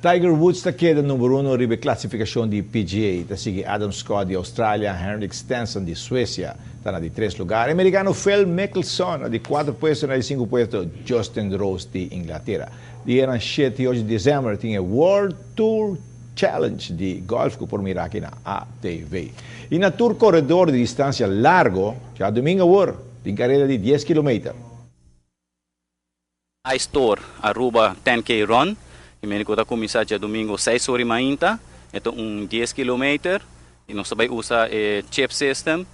Tiger Woods está queda número 1 ribe classificação de PGA. Está seguindo Adam Scott de Austrália, Henrik Stenson de Suécia, está na de 3 lugares. Americano Phil Mickelson de 4 puestos, na de 5 puestos Justin Rose de Inglaterra. Dia 7 hoje de dezembro tinha World Tour Challenge de golf que por mirar aqui na ATV. E na Tour Corredor de distância largo, já domingo agora, tem carreira de 10 km. Ice Tour, Aruba 10K Run. E me recordo começar dia domingo 6 horas mainta, então 10 km. E nós também usa chip system,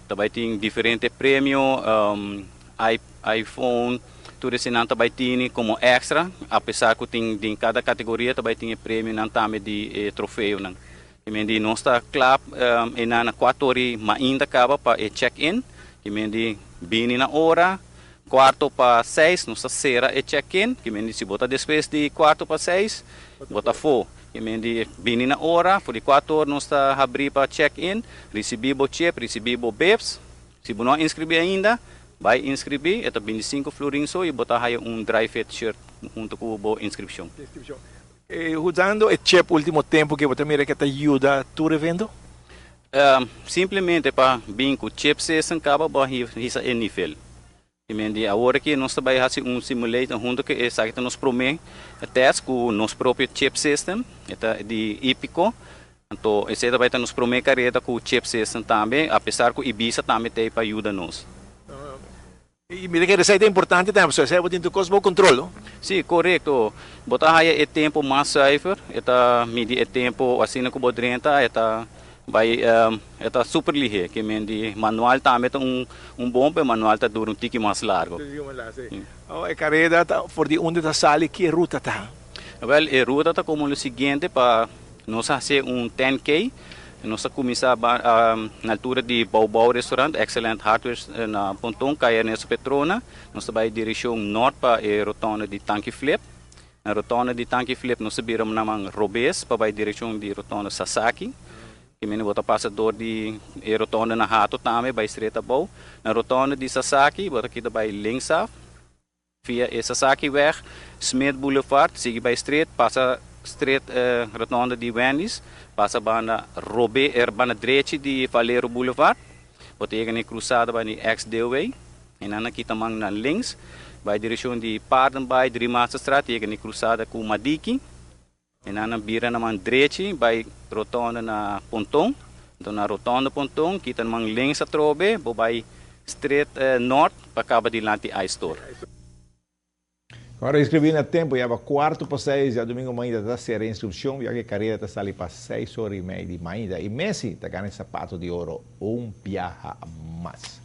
também tem diferentes prêmios, iPhone, tudo isso também tem como extra, apesar que tem em cada categoria também tem prêmio também de troféu. E me nós está club e na 4 horas mainta acaba para check-in, e me bem na hora. Quarto para 6, nós será e check-in, que me se bota depois de quarto para 6, bota for. Que me bem na hora, por 4 horas nós está abrir para check-in, recebemos chip, recebemos BEPS. Se você não inscrever ainda, vai inscrever, é 25 florins e botar aí dry fit shirt junto com a inscrição. Usando o chip último tempo que você mira que te ajuda tu evento? Simplesmente para vir com o chip se acaba para esse nível. E agora que nós também fazemos simulator junto que essa nos promete teste com o nosso próprio chip system, de IPICO. Então, esse também nos promete careta com o chip system também, apesar que o Ibiza também tem para ajudar nós. E mira que receita é importante também, você sabe que tem o controle. Sim, correto. Botar aí o tempo mais safe, medir o tempo assim como o drenta, vai super ligeiro, que o manual também é bom, mas o manual dura tique mais largo. A Careda, por onde está sali, que ruta está? Well, a ruta está como o seguinte, para nós fazer 10K, nós começar na altura de Baubau Restaurant, Excellent Hardware na Pontão, caia nessa Petrona, nós vai em direção norte para a rotunda de Tanque Flip. Na rotunda de Tanque Flip, nós viramos na Robes, para a direção de rotunda Sasaki. Que me bota passador de rotunda na Rato também, vai estreita boa. Na rotunda de Sasaki, bota aqui vai linksaf. Via Sasaki weg, Smith Boulevard, sigue vai straight, passa straight rotunda de Wendy's, passa bana Robé, bana direita de Valero Boulevard. Bota aí na cruzada vai X-Dewey. E na aqui também na links, vai direção de Paardenbay, Driemaster Straat, aí na cruzada com Madiki. E na bira naman direita, vai rotonda na Pontão. Então na rotonda Pontão, kita naman links sa Trobe, vai straight north, para acaba de Lanti Ice Store. Agora inscrevi na tempo, já 4 para 6, já domingo manhã está ser a inscrição, já que a Careda está ali para 6 horas e meia de manhã. E Messi está ganhando sapato de ouro, viaja mais.